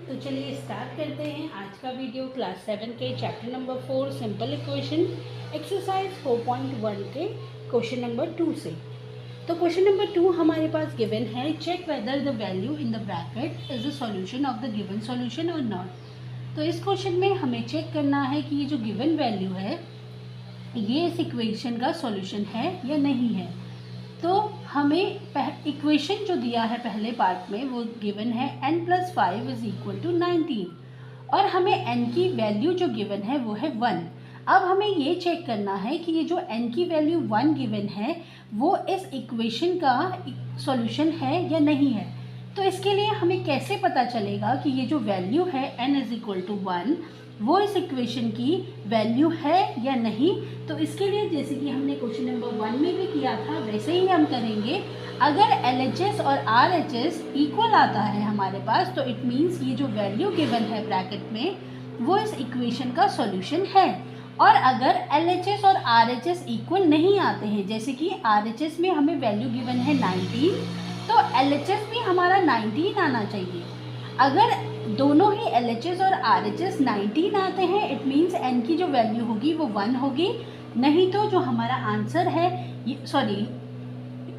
तो चलिए स्टार्ट करते हैं आज का वीडियो क्लास 7 के chapter number 4 simple equation exercise 4.1 के क्वेश्चन नंबर 2 से। तो क्वेश्चन नंबर 2 हमारे पास गिवन है, check whether the value in the bracket is the solution of the given solution और नॉट। तो इस क्वेश्चन में हमें चेक करना है कि ये जो गिवन वैल्यू है ये इस इक्वेशन का सॉल्यूशन है या नहीं है। तो हमें इक्वेशन जो दिया है पहले पार्ट में वो गिवन है n+5 इज इक्वल टू 19 और हमें n की वैल्यू जो गिवन है वो है 1। अब हमें ये चेक करना है कि ये जो n की वैल्यू 1 गिवन है वो इस इक्वेशन का सॉल्यूशन है या नहीं है। तो इसके लिए हमें कैसे पता चलेगा कि ये जो वैल्यू है n इज इक्वल टू 1 वो इस इक्वेशन की वैल्यू है या नहीं। तो इसके लिए जैसे कि हमने क्वेश्चन नंबर 1 में भी किया था वैसे ही हम करेंगे। अगर LHS और RHS इक्वल आता है हमारे पास तो इट मीन्स ये जो वैल्यू गिवन है ब्रैकेट में वो इस इक्वेशन का सॉल्यूशन है। और अगर LHS और RHS इक्वल नहीं आते हैं, जैसे कि RHS में हमें वैल्यू गिवन है 19 तो LHS भी हमारा 19 आना चाहिए। अगर दोनों ही LHS और RHS 19 आते हैं इट मीन्स n की जो वैल्यू होगी वो 1 होगी, नहीं तो जो हमारा आंसर है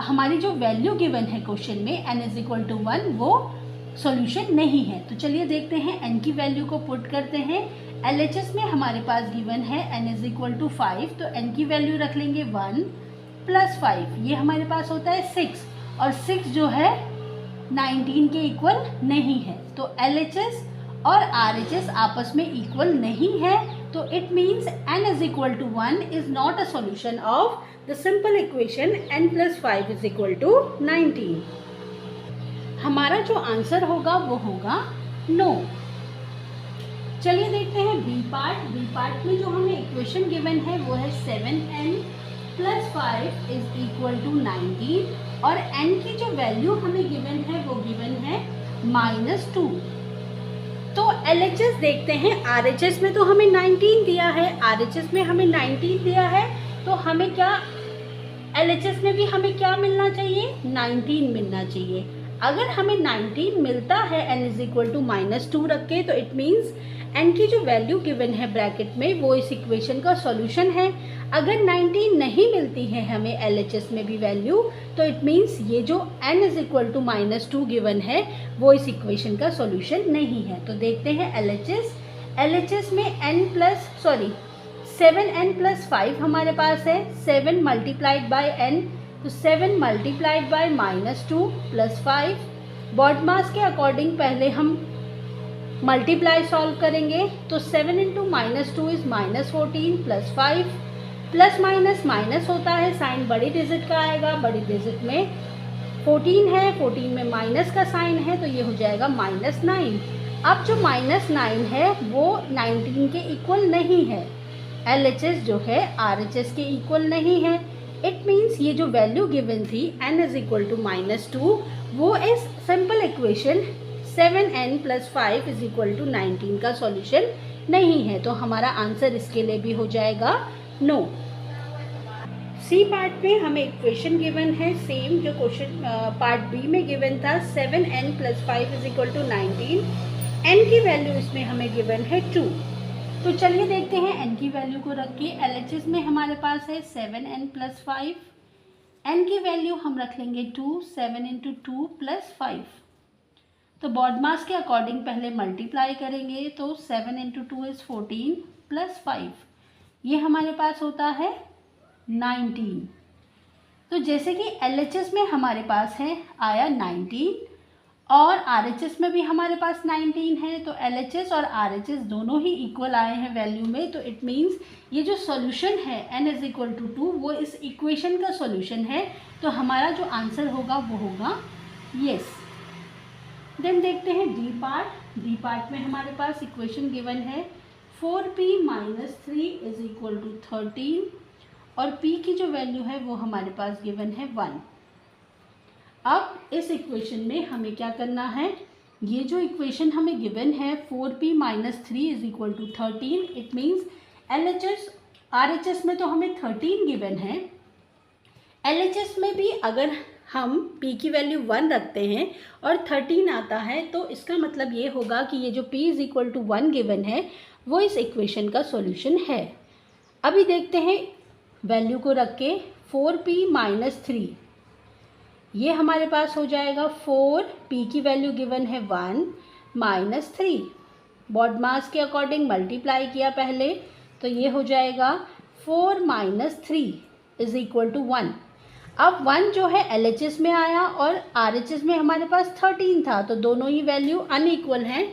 हमारी जो वैल्यू गिवन है क्वेश्चन में n इज इक्वल टू 1 वो सॉल्यूशन नहीं है। तो चलिए देखते हैं n की वैल्यू को पुट करते हैं। LHS में हमारे पास गिवन है n इज इक्वल टू 5 तो n की वैल्यू रख लेंगे 1 + 5, ये हमारे पास होता है 6 और 6 जो है 19 के इक्वल नहीं है। तो LHS और RHS आपस में इक्वल नहीं है तो it means n is equal to 1 is not a solution of the simple equation n+5 is equal to 19। हमारा जो आंसर होगा वो होगा नो। चलिए देखते हैं बी पार्ट। बी पार्ट में जो हमें इक्वेशन गिवन है वो है 7n+5 इज इक्वल टू 19 और n की जो वैल्यू हमें गिवन है वो गिवन है -2। तो LHS देखते हैं, RHS में तो हमें 19 दिया है, RHS में हमें 19 दिया है तो हमें क्या LHS में भी हमें क्या मिलना चाहिए, 19 मिलना चाहिए। अगर हमें 19 मिलता है n इज इक्वल टू -2 रख के तो इट मीन्स n की जो वैल्यू गिवन है ब्रैकेट में वो इस इक्वेशन का सॉल्यूशन है। अगर 19 नहीं मिलती है हमें LHS में भी वैल्यू तो इट मीन्स ये जो n is equal to -2 given है वो इस इक्वेशन का सॉल्यूशन नहीं है। तो देखते हैं LHS में 7n+5 हमारे पास है, 7 मल्टीप्लाइड बाय n तो 7 मल्टीप्लाइड बाय -2 + 5। बॉड मास के अकॉर्डिंग पहले हम मल्टीप्लाई सॉल्व करेंगे तो 7 × -2 इज -14 + 5 प्लस माइनस माइनस होता है, साइन बड़ी डिजिट का आएगा, बड़ी डिजिट में 14 है, 14 में माइनस का साइन है तो ये हो जाएगा -9। अब जो -9 है वो 19 के इक्वल नहीं है, LHS जो है RHS के इक्वल नहीं है। इट मीन्स ये जो वैल्यू गिवन थी n इज इक्वल टू -2 वो इस simple equation 7n+5 is equal to 19 का सॉल्यूशन नहीं है। तो हमारा आंसर इसके लिए भी हो जाएगा नो। सी पार्ट में हमें इक्वेशन गिवन है सेम जो क्वेश्चन पार्ट बी में गिवन था, 7n+5 is equal to 19। n की वैल्यू इसमें हमें गिवन है 2। तो चलिए देखते हैं n की वैल्यू को रख के। LHS में हमारे पास है 7n+5, n की वैल्यू हम रख लेंगे 2, 7 × 2 + 5। तो बॉड मास के अकॉर्डिंग पहले मल्टीप्लाई करेंगे तो 7 × 2 इज 14 + 5, ये हमारे पास होता है 19। तो जैसे कि LHS में हमारे पास है आया 19 और RHS में भी हमारे पास 19 है तो LHS और RHS दोनों ही इक्वल आए हैं वैल्यू में। तो इट मीन्स ये जो सॉल्यूशन है n इज इक्वल टू 2 वो इस इक्वेशन का सॉल्यूशन है। तो हमारा जो आंसर होगा वो होगा येस। देन देखते हैं डी पार्ट। डी पार्ट में हमारे पास इक्वेशन गिवन है 4p - 3 इज इक्वल टू 13 और p की जो वैल्यू है वो हमारे पास गिवन है 1। अब इस इक्वेशन में हमें क्या करना है, ये जो इक्वेशन हमें गिवन है 4p - 3 is equal to 13 it means LHS RHS में तो हमें 13 गिवन है, LHS में भी अगर हम p की वैल्यू 1 रखते हैं और 13 आता है, तो इसका मतलब ये होगा कि ये जो p is equal to 1 given है वो इस इक्वेशन का सॉल्यूशन है। अभी देखते हैं वैल्यू को रख के 4p माइनस 3, ये हमारे पास हो जाएगा 4p की वैल्यू गिवन है 1 माइनस 3, बॉडमास के अकॉर्डिंग मल्टीप्लाई किया पहले, तो ये हो जाएगा 4 माइनस 3 इज इक्वल टू 1। अब 1 जो है LHS में आया और RHS में हमारे पास 13 था, तो दोनों ही वैल्यू अनइक्वल हैं।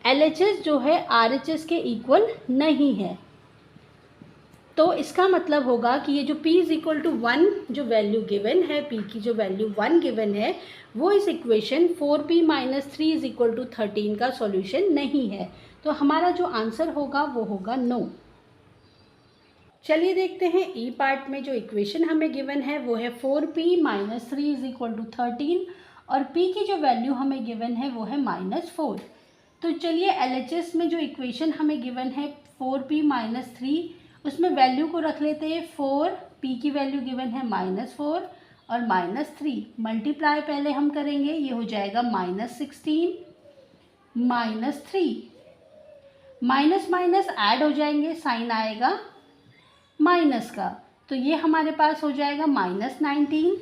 LHS जो है RHS के इक्वल नहीं है, तो इसका मतलब होगा कि ये जो p इज इक्वल टू 1 जो वैल्यू गिवन है, p की जो वैल्यू 1 गिवन है वो इस equation 4p minus 3 is equal to 13 का सॉल्यूशन नहीं है। तो हमारा जो आंसर होगा वो होगा नो। चलिए देखते हैं ई पार्ट में जो इक्वेशन हमें गिवन है वो है 4p minus 3 is equal to 13 और p की जो वैल्यू हमें गिवन है वो है -4। तो चलिए LHS में जो इक्वेशन हमें गिवन है 4p माइनस 3, उसमें वैल्यू को रख लेते हैं 4, p की वैल्यू गिवन है -4 और -3, मल्टीप्लाई पहले हम करेंगे, ये हो जाएगा -16 -3, माइनस माइनस ऐड हो जाएंगे, साइन आएगा माइनस का, तो ये हमारे पास हो जाएगा -19।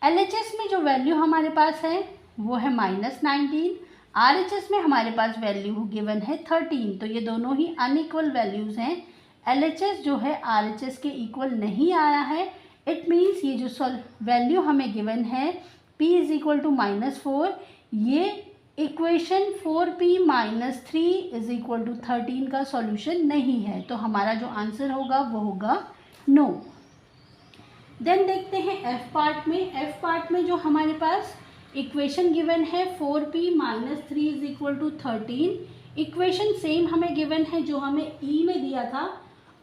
LHS में जो वैल्यू हमारे पास है वो है -19, RHS में हमारे पास वैल्यू गिवन है 13, तो ये दोनों ही अनइक्वल वैल्यूज़ हैं। LHS जो है RHS के इक्वल नहीं आया है, इट मीन्स ये जो वैल्यू हमें गिवन है p इज इक्वल टू -4, ये equation 4p minus 3 is equal to 13 का सॉल्यूशन नहीं है, तो हमारा जो आंसर होगा वो होगा नो। देन देखते हैं f पार्ट में। f पार्ट में जो हमारे पास इक्वेशन गिवन है 4p minus 3 is equal to 13, equation same हमें गिवन है जो हमें e में दिया था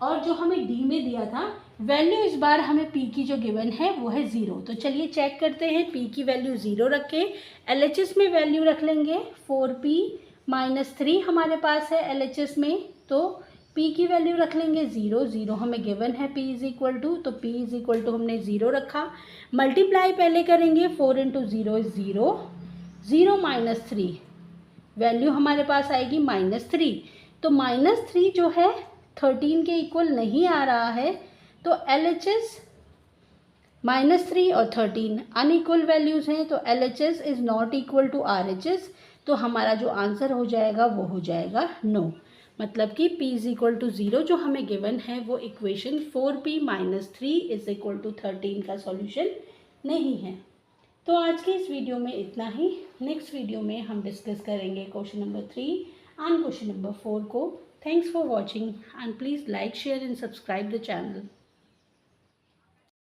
और जो हमें d में दिया था। वैल्यू इस बार हमें p की जो गिवन है वो है 0, तो चलिए चेक करते हैं। p की वैल्यू 0 रख के LHS में वैल्यू रख लेंगे 4p माइनस 3 हमारे पास है LHS में, तो p की वैल्यू रख लेंगे 0, 0 हमें गिवन है p इज इक्वल टू, तो p इज इक्वल टू हमने 0 रखा, मल्टीप्लाई पहले करेंगे 4 इंटू 0 इज 0, 0 माइनस 3 वैल्यू हमारे पास आएगी -3, तो -3 जो है 13 के इक्वल नहीं आ रहा है, तो LHS -3 और 13 अनइक्वल वैल्यूज़ हैं, तो LHS is not equal to RHS, तो हमारा जो आंसर हो जाएगा वो हो जाएगा नो। मतलब कि p इज इक्वल टू 0 जो हमें गिवन है वो equation 4p minus 3 is equal to 13 का सॉल्यूशन नहीं है। तो आज के इस वीडियो में इतना ही। नेक्स्ट वीडियो में हम डिस्कस करेंगे question number 3 and question number 4 को। Thanks for watching and please like, share and subscribe the channel.